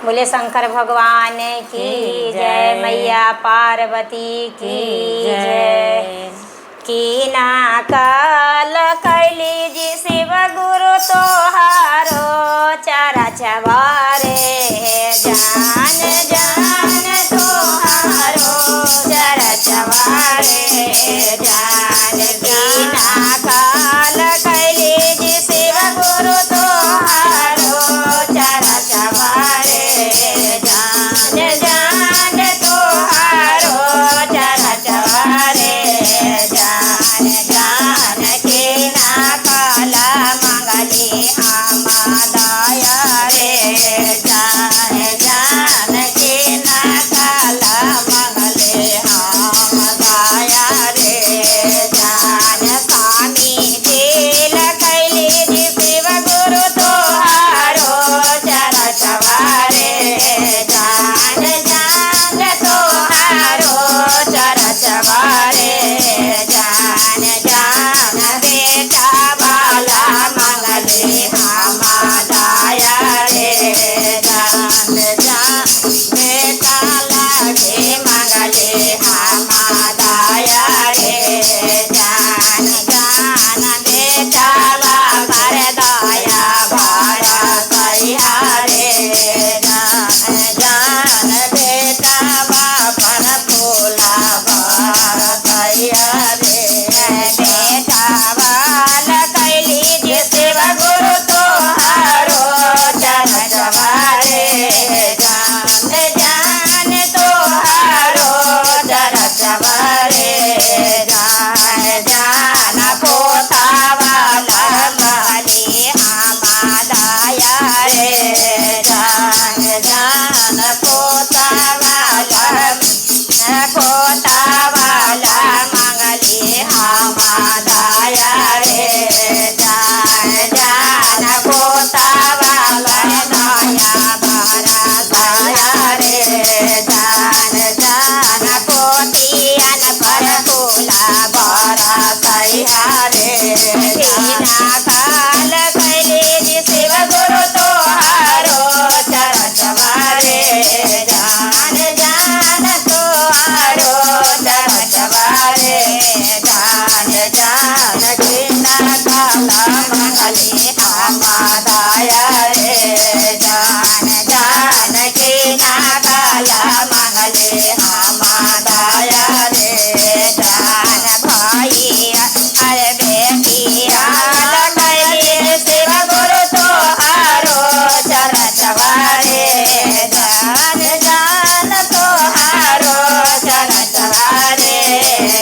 बोले शंकर भगवान की जय, मैया पार्वती की जय। की ना काल कैली जी शिव गुरु तोहारो चारा चवारे जान जान तोहारो चारा चवारे जान। की ना काल कैली जी शिव गुरु तोहारो चारा चवारे जान जान तोहारो चारा चवारे जान जान। के ना काला मंगली हम दया रे जान जान। के ना काला मंगले हम दया रे जान। स्वामी तेल कैली जी शिव गुरु तोहारो चारा चवारे जान जान तोहारो चारा चवारे जान जान। बेटा बाला मंगले हम दया रे जान जान। बेटा लागे मंगले हम दया रे जान जान। बेटा पर दया भरा सैया रे जान जान। बेटा पर फूला भरा सैया रे। बेटा बाल कैली जी शिव गुरु तोहारो चारा चवारे जान जान तोहारो चारा चवारे जान जान। पोता वाला माली हम दया रे जान जान। पोता वाला मंगली हम दया रे जान जान। पोता वाला दया भरा दया रे जान जान। पोतियन पर फूला भरा सैया रे जान। काल कैली जी शिव गुरु तोहारो चारा चवारे जान जान तोहारो चारा चवारे जान जान। के ना काला मंगले हम दया रे जान जान। के ना काला मंगले हम दया रे जान। भाई अरे बेटिया कैली शिव गुरु तोहारो चारा चवारे जान जान तोहारो चारा चवारे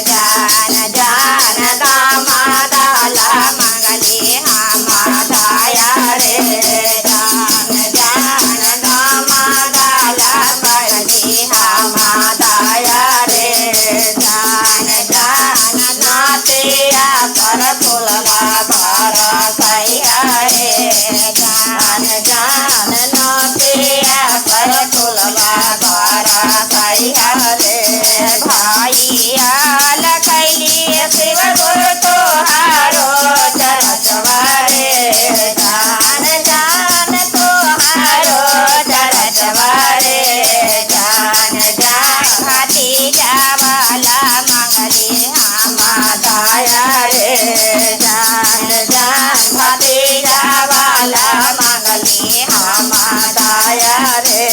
जान जान। दामादाला मंगली हम दया रे जान जान। दामादाला मंगली हम दया रे जान जान। नातिया पर फूलवा भरा सैया रे जान जान। नातिया पर फूलवा भरा सैया रे। भाइया कैली शिव गुरु तोहारो चारा चवारे जान जान तोहारो चारा चवारे जान जान। भतीजा वाला मंगली हम दया रे जान जान। भतीजा वाला मंगली हम दया रे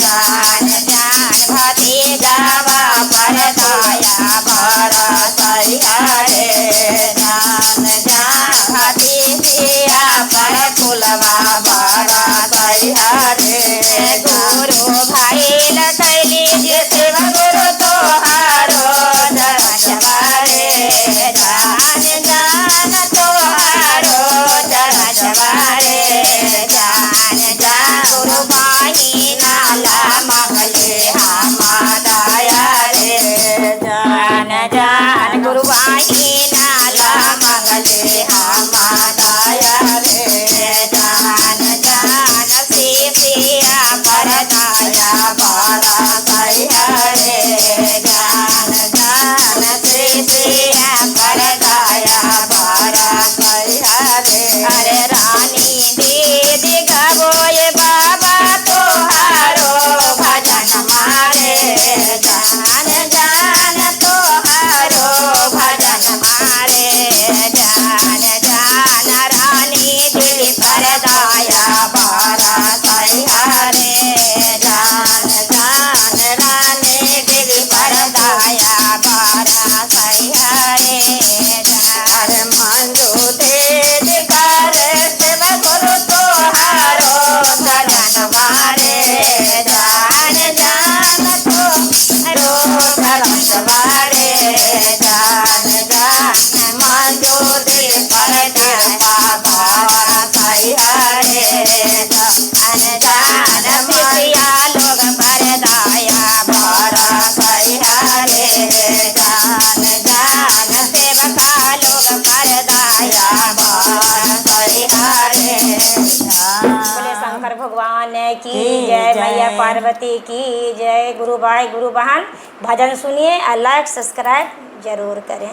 जान जान। भतीजा पर दया भरा सैया रे जान जान। भतीजिया पर फूलवा भरा सैया रे। गुरु भाई कैली जी शिव गुरु तोहारो चारा चवारे जान जान तोहारो चारा चवारे जान जान। गुरु बाही नाला मंगले हम दया रे जान जान। गुरु बाही नाला मंगले हम दया रे जान जान। शिवया जान जान मिसिया लोग पर दया बरस हरे जान जान सेवका लोग पर दया बरस हरे बोले शंकर भगवान की जय, मैया पार्वती की जय। गुरु भाई गुरु बहन भजन सुनिए और लाइक सब्सक्राइब जरूर करें।